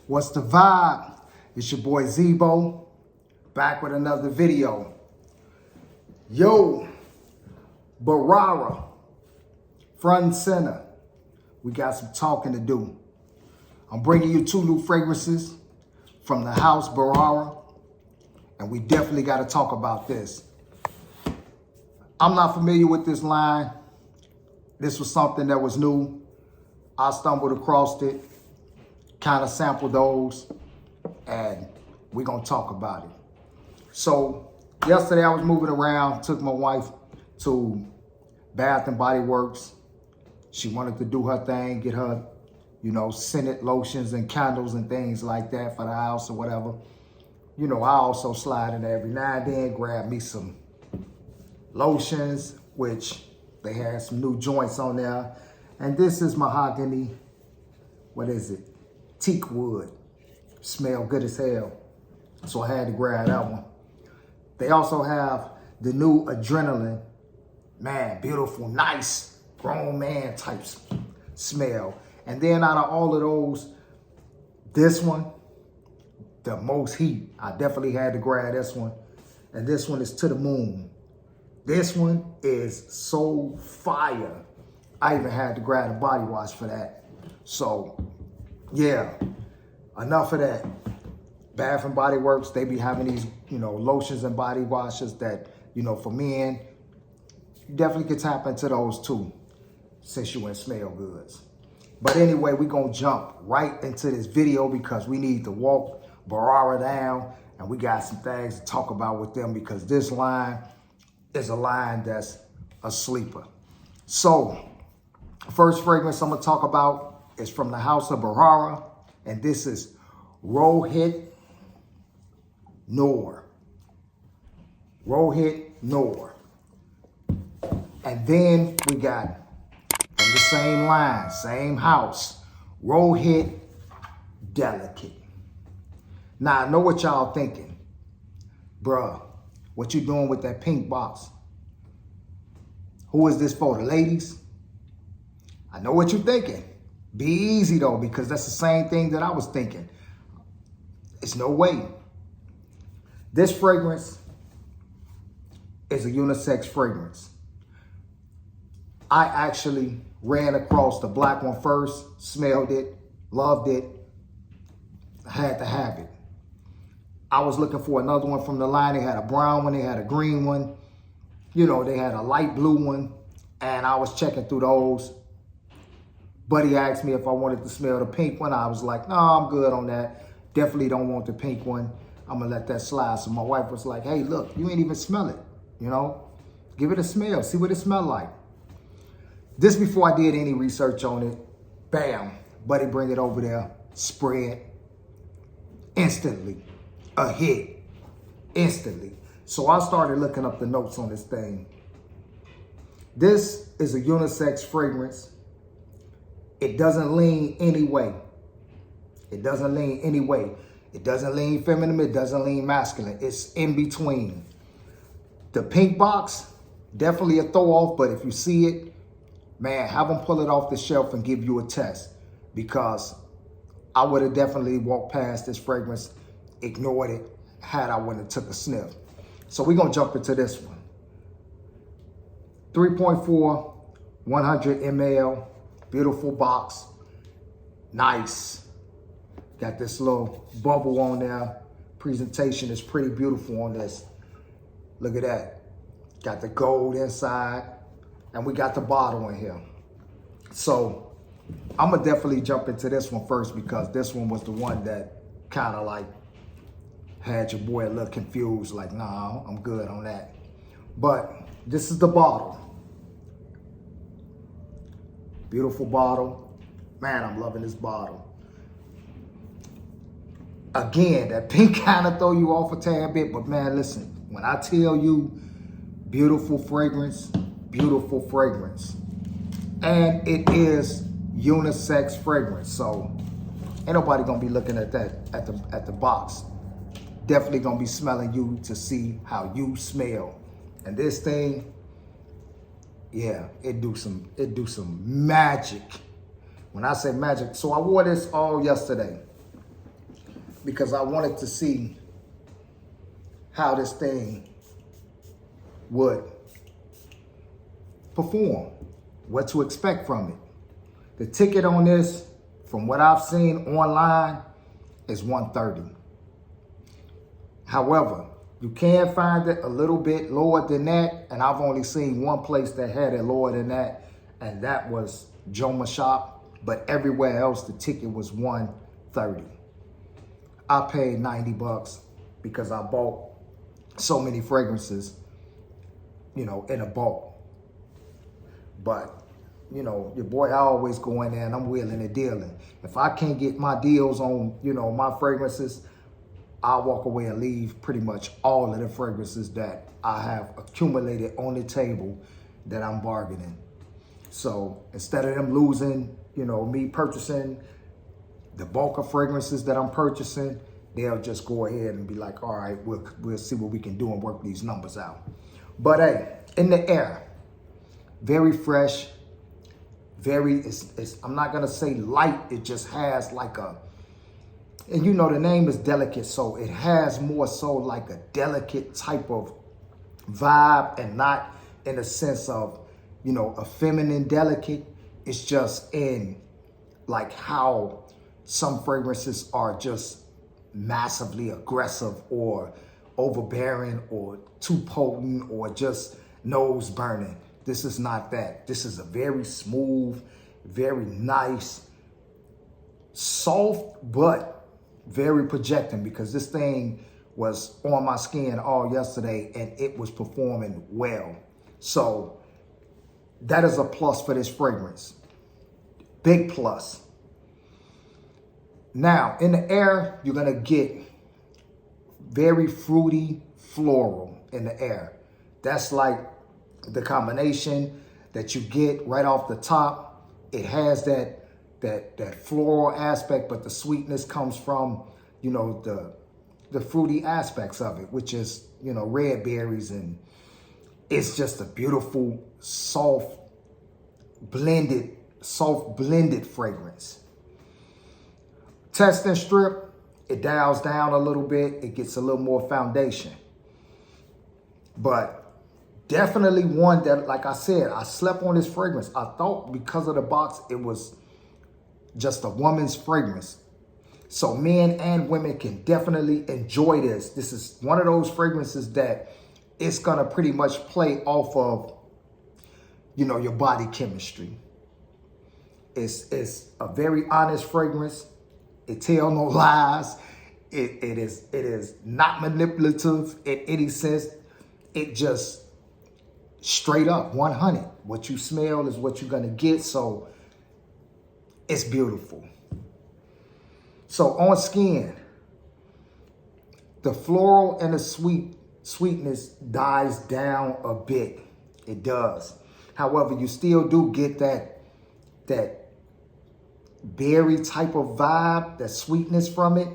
What's the vibe? It's your boy Zebo, back with another video. Yo, Bharara, front and center. We got some talking to do. I'm bringing you two new fragrances from the house Bharara, and we definitely got to talk about this. I'm not familiar with this line. This was something that was new. I stumbled across it, kind of sampled those, and we're going to talk about it. So yesterday I was moving around, took my wife to Bath and Body Works. She wanted to do her thing, get her, scented lotions and candles and things like that for the house or whatever. I also slide in there every now and then, grab me some lotions, which they had some new joints on there. And this is mahogany, what is it? Teak wood. Smell good as hell. So I had to grab that one. They also have the new adrenaline. Man, beautiful, nice, grown man type smell. And then out of all of those, this one, the most heat. I definitely had to grab this one. And this one is to the moon. This one is so fire. I even had to grab a body wash for that. So, yeah, enough of that. Bath and Body Works, they be having these, lotions and body washes that, for men, you definitely could tap into those too, since you in smell goods. But anyway, we're going to jump right into this video because we need to walk Bharara down, and we got some things to talk about with them because this line is a line that's a sleeper. So, first fragrance I'm going to talk about is from the house of Bharara, and this is Rohit Noor. Rohit Noor. And then we got, from the same line, same house, Rohit Delicate. Now, I know what y'all thinking. Bruh, what you doing with that pink box? Who is this for, the ladies? I know what you're thinking. Be easy though, because that's the same thing that I was thinking. It's no way. This fragrance is a unisex fragrance. I actually ran across the black one first, smelled it, loved it, had to have it. I was looking for another one from the line. They had a brown one, they had a green one, they had a light blue one, and I was checking through those. Buddy asked me if I wanted to smell the pink one. I was like, no, I'm good on that. Definitely don't want the pink one. I'm gonna let that slide. So my wife was like, hey, look, you ain't even smell it, Give it a smell, see what it smells like. This before I did any research on it. Bam, buddy bring it over there, spread, instantly, a hit, instantly. So I started looking up the notes on this thing. This is a unisex fragrance. It doesn't lean any way. It doesn't lean any way. It doesn't lean feminine, it doesn't lean masculine. It's in between. The pink box, definitely a throw off, but if you see it, man, have them pull it off the shelf and give you a test, because I would have definitely walked past this fragrance, ignored it, had I wouldn't have took a sniff. So we're going to jump into this one. 3.4, 100 ml, beautiful box, nice. Got this little bubble on there. Presentation is pretty beautiful on this. Look at that. Got the gold inside. And we got the bottle in here. So I'm going to definitely jump into this one first because this one was the one that kind of like had your boy a little confused. Like, nah, I'm good on that. But this is the bottle. Beautiful bottle. Man, I'm loving this bottle. Again, that pink kind of throw you off a tad bit. But man, listen, when I tell you beautiful fragrance, beautiful fragrance. And it is unisex fragrance. So ain't nobody gonna be looking at that at the box. Definitely gonna be smelling you to see how you smell. And this thing, yeah, it do some magic. When I say magic, so I wore this all yesterday. because I wanted to see how this thing would perform, what to expect from it. The ticket on this, from what I've seen online, is $130. However, you can find it a little bit lower than that, and I've only seen one place that had it lower than that, and that was Joma Shop. But everywhere else, the ticket was $130. I paid $90 because I bought so many fragrances, in a bulk. But, your boy, I always go in there and I'm wheeling and dealing. If I can't get my deals on, my fragrances, I'll walk away and leave pretty much all of the fragrances that I have accumulated on the table that I'm bargaining. So instead of them losing, me purchasing the bulk of fragrances that I'm purchasing, they'll just go ahead and be like, all right, we'll see what we can do and work these numbers out. But hey, in the air, very fresh, I'm not gonna say light, it just has like and the name is delicate, so it has more so like a delicate type of vibe, and not in a sense of, a feminine delicate. It's just in like how some fragrances are just massively aggressive or overbearing or too potent or just nose burning. This is not that. This is a very smooth, very nice, soft, but very projecting, because this thing was on my skin all yesterday and it was performing well. So that is a plus for this fragrance. Big plus. Now, in the air, you're going to get very fruity floral in the air. That's like the combination that you get right off the top. It has that floral aspect, but the sweetness comes from, the fruity aspects of it, which is, red berries, and it's just a beautiful, soft blended fragrance. Test and strip, it dials down a little bit. It gets a little more foundation. But definitely one that, like I said, I slept on this fragrance. I thought because of the box, it was just a woman's fragrance. So men and women can definitely enjoy this. This is one of those fragrances that it's going to pretty much play off of, your body chemistry. It's a very honest fragrance. It tells no lies. It is not manipulative in any sense. It just straight up 100. What you smell is what you're going to get. So it's beautiful. So on skin, the floral and the sweetness dies down a bit. It does. However, you still do get that berry type of vibe, that sweetness from it.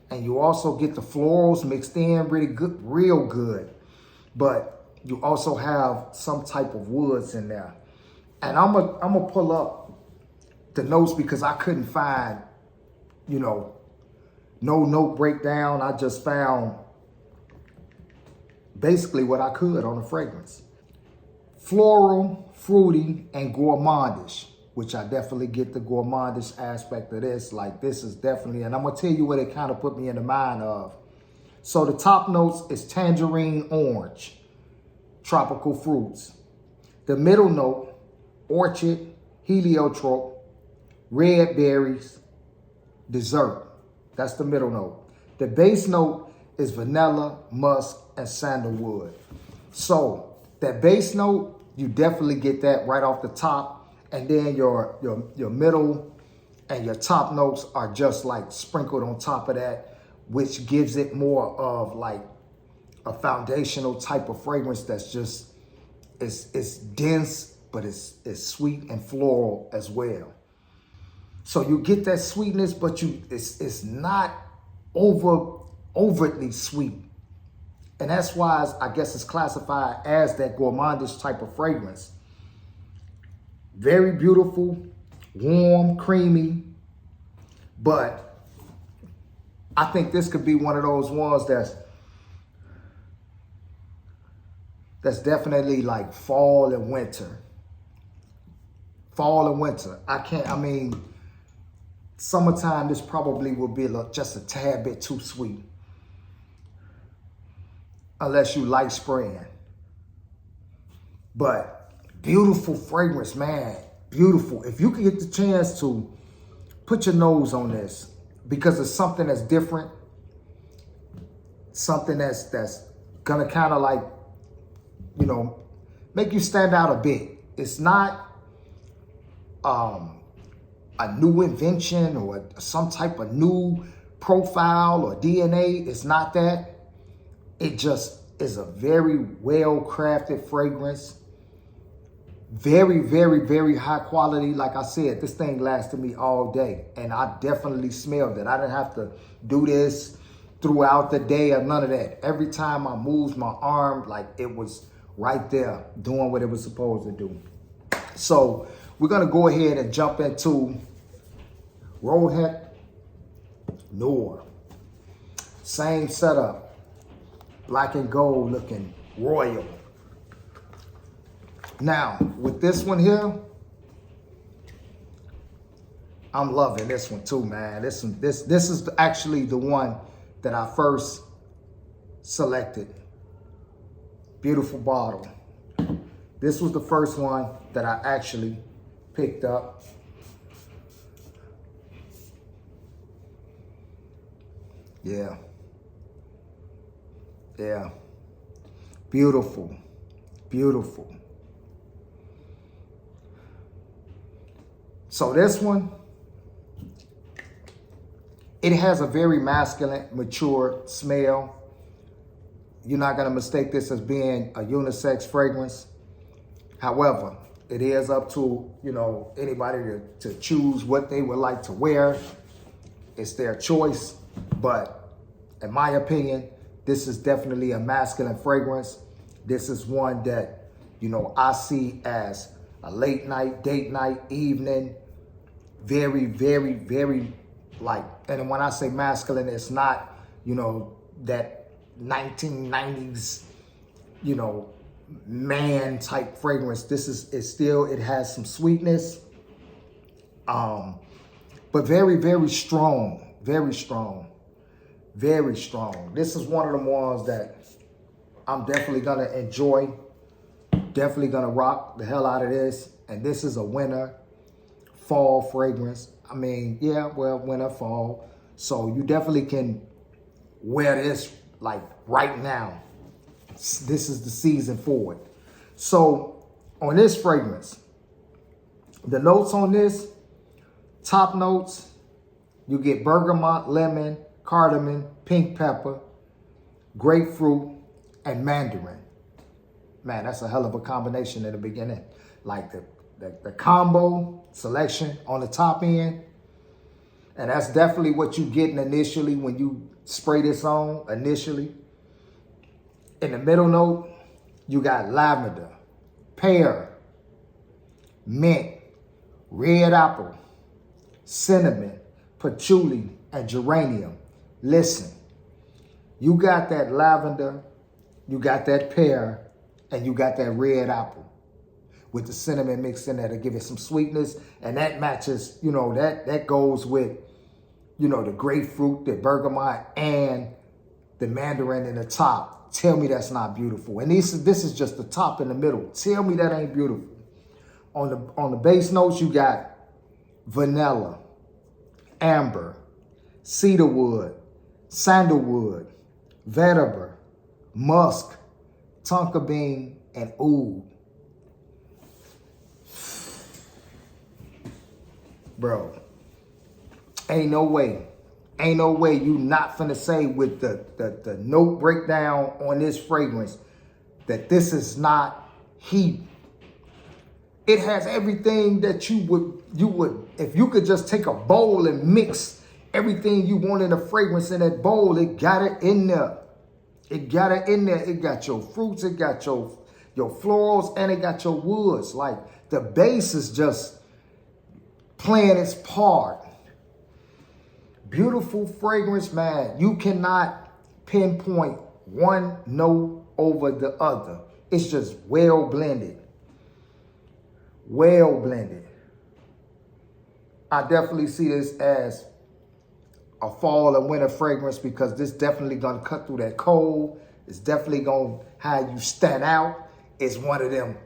And you also get the florals mixed in really good, real good. But you also have some type of woods in there. And I'm gonna pull up the notes because I couldn't find, no note breakdown. I just found basically what I could on the fragrance. Floral, fruity, and gourmandish, which I definitely get the gourmandish aspect of this. Like, this is definitely, and I'm gonna tell you what it kind of put me in the mind of. So the top notes is tangerine orange, tropical fruits. The middle note, orchid, heliotrope, red berries, dessert. That's the middle note. The base note is vanilla, musk, and sandalwood. So that base note, you definitely get that right off the top. And then your middle and your top notes are just like sprinkled on top of that, which gives it more of like a foundational type of fragrance that's just, it's dense, but it's sweet and floral as well. So you get that sweetness, but it's not overtly sweet. And that's why I guess it's classified as that gourmandish type of fragrance. Very beautiful, warm, creamy, but I think this could be one of those ones that's definitely like fall and winter. Fall and winter. I mean, summertime, this probably will be just a tad bit too sweet. Unless you like spraying. But beautiful fragrance, man. Beautiful. If you can get the chance to put your nose on this, because it's something that's different, something that's gonna kind of like, you know, make you stand out a bit. It's not a new invention or some type of new profile or DNA. It's not that. It just is a very well-crafted fragrance. Very, very, very high quality. Like I said, this thing lasted me all day. And I definitely smelled it. I didn't have to do this throughout the day or none of that. Every time I moved my arm, like it was right there doing what it was supposed to do. So we're going to go ahead and jump into Rohit Noor. Same setup. Black and gold looking royal. Now, with this one here, I'm loving this one too, man. This is actually the one that I first selected. Beautiful bottle. This was the first one that I actually picked up. Yeah. Yeah. Beautiful. Beautiful. So this one, it has a very masculine, mature smell. You're not going to mistake this as being a unisex fragrance. However, it is up to, you know, anybody to choose what they would like to wear. It's their choice. But in my opinion, this is definitely a masculine fragrance. This is one that, you know, I see as a late night, date night, evening. Very, very, very like, and when I say masculine, it's not, you know, that 1990s, you know, man type fragrance. This is still, it has some sweetness, but very, very strong, very strong, very strong. This is one of the ones that I'm definitely gonna enjoy, definitely gonna rock the hell out of this. And this is a winter fall fragrance. I mean, yeah, well, winter, fall. So you definitely can wear this like right now. This is the season for it. So on this fragrance, the notes on this, top notes, you get bergamot, lemon, cardamom, pink pepper, grapefruit, and mandarin. Man, that's a hell of a combination in the beginning. Like the combo selection on the top end. And that's definitely what you're getting initially when you spray this on initially. In the middle note, you got lavender, pear, mint, red apple, cinnamon, patchouli, and geranium. Listen, you got that lavender, you got that pear, and you got that red apple with the cinnamon mixed in there to give it some sweetness. And that matches, you know, that goes with, you know, the grapefruit, the bergamot, and the mandarin in the top. Tell me that's not beautiful. And this is just the top in the middle. Tell me that ain't beautiful. On the base notes, you got vanilla, amber, cedarwood, sandalwood, vetiver, musk, tonka bean, and oud. Bro, ain't no way you not finna say with the note breakdown on this fragrance that this is not heat. It has everything that you would, if you could just take a bowl and mix everything you want in a fragrance in that bowl, it got it in there. It got it in there. It got your fruits, it got your florals, and it got your woods. Like the base is just playing its part. beautiful fragrance, man. You cannot pinpoint one note over the other. It's just well blended. Well blended. I definitely see this as a fall and winter fragrance because this definitely gonna cut through that cold. It's definitely gonna have you stand out. It's one of them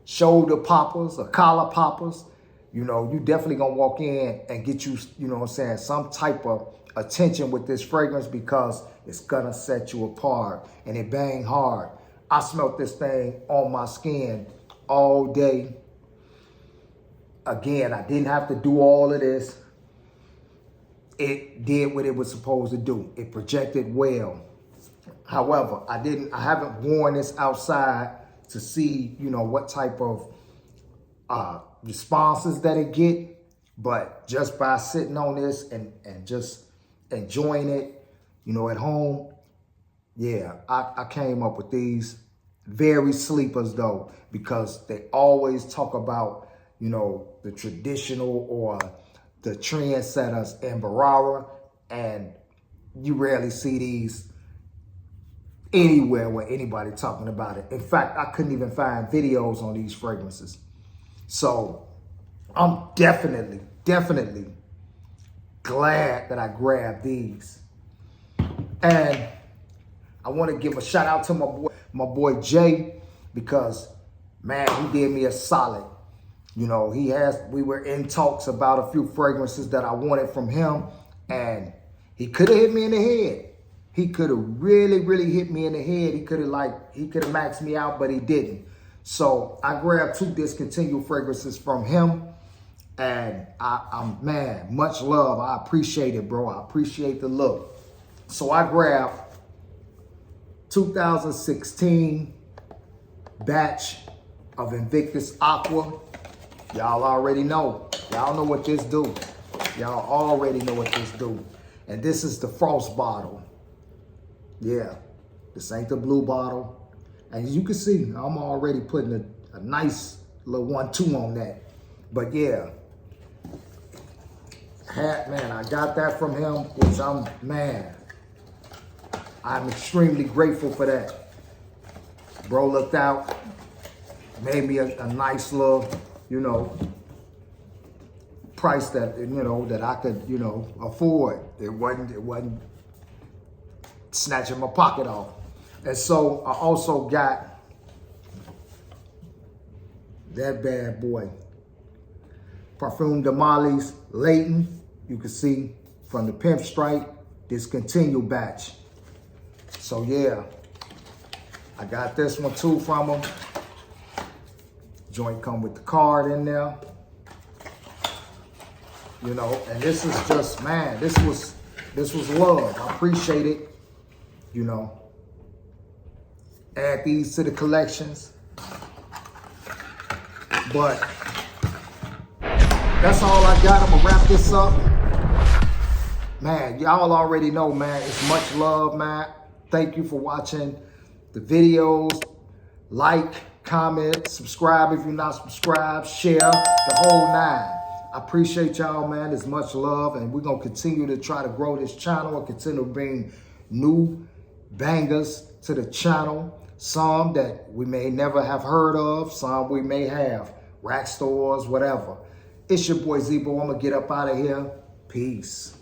shoulder poppers or collar poppers. You know, you definitely gonna walk in and get you, you know what I'm saying, some type of attention with this fragrance because it's gonna set you apart and it bang hard. I smelled this thing on my skin all day. Again, I didn't have to do all of this. It did what it was supposed to do. It projected well. However, I haven't worn this outside to see, you know, what type of responses that it get. But just by sitting on this and just enjoying it, you know, at home, yeah, I came up with these. Very sleepers though, because they always talk about, you know, the traditional or the trendsetters in Bharara, and you rarely see these anywhere where anybody talking about it. In fact, I couldn't even find videos on these fragrances. So I'm definitely glad that I grabbed these. And I want to give a shout out to my boy Jay, because man, he did me a solid. You know, we were in talks about a few fragrances that I wanted from him, and he could have hit me in the head. He could have really hit me in the head. He could have maxed me out, but he didn't. So I grabbed 2 discontinued fragrances from him, and I'm man, much love. I appreciate it, bro. I appreciate the look. So I grabbed 2016 batch of Invictus Aqua. Y'all already know. Y'all know what this do. Y'all already know what this do. And this is the Frost bottle. Yeah, this ain't the blue bottle. And as you can see, I'm already putting a nice little 1-2 on that. But yeah, man, I got that from him, which I'm extremely grateful for that. Bro looked out, made me a nice little, you know, price that, you know, that I could, you know, afford. It wasn't snatching my pocket off. And so I also got that bad boy, Parfum de Marly's Leighton. You can see from the Pimp Stripe, discontinued batch. So yeah, I got this one too from him. Joint come with the card in there. You know, and this is just, man, this was love. I appreciate it. You know, add these to the collections. But that's all I got. I'm gonna wrap this up. Man, y'all already know, man, it's much love, man. Thank you for watching the videos. Like, comment, subscribe if you're not subscribed, share, the whole 9. I appreciate y'all, man. It's much love, and we're gonna continue to try to grow this channel and continue to bring new bangers to the channel. Some that we may never have heard of, some we may have, rack stores, whatever. It's your boy Zebo. I'm gonna get up out of here. Peace.